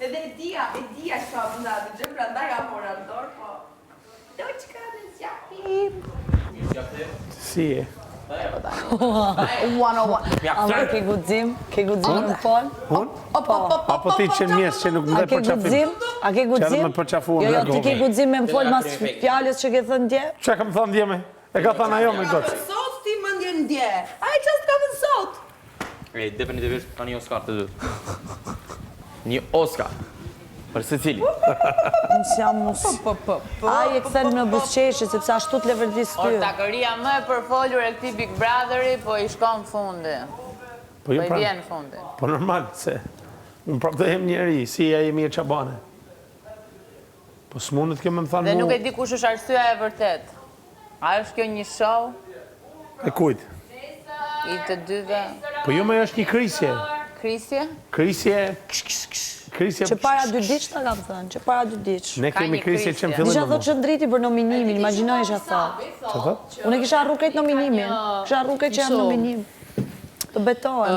Edhe e dia që ka mënda të gjë, prandaj ja mora në dorë, po... Do që ka në zjapim. Si e? 101. A ke guxim? Ke guxim në fol? Unë? Apo ti që mjes që nuk më dhe përqafim? A ke guxim? Që edhe me përqafu në Jo, ti ke gomi. guxim me më fol mas fjallës që ke thënë dje? Që kam thënë dje me? E ka thënë ajo me gotë. Sot ti më ndje në dje. Ai që s'ka thënë sot. Definitivisht ka një Oscar të dytë. Një Oscar. Për se cili? Unë s'jam mus. Ai e këthen në busqeshë, sepse ashtu të leverdis ty. Takëria më e përfolur e këtij Big Brotheri, po i shkon fundi. Po i vjen fundi. Po normal, se unë prap të hem njeri, si e Mirë Qabane. Po s'mundet kjo me më thanë Dhe mu... nuk e di kush është arsyeja e vërtet. A është kjo një show? E kujt? I të dyve? Po jo me është një krisje. Krisje? Krisje... Që para 2 ditë ta kam thënë, që para 2 ditë. Ne kemi krisje që më fillim Disha thot që ndriti për nominimin, imagjinoj isha thot. Që thot? Unë kisha arru krejt nominimin, kisha arru krejt që jam nominim. Të betohen.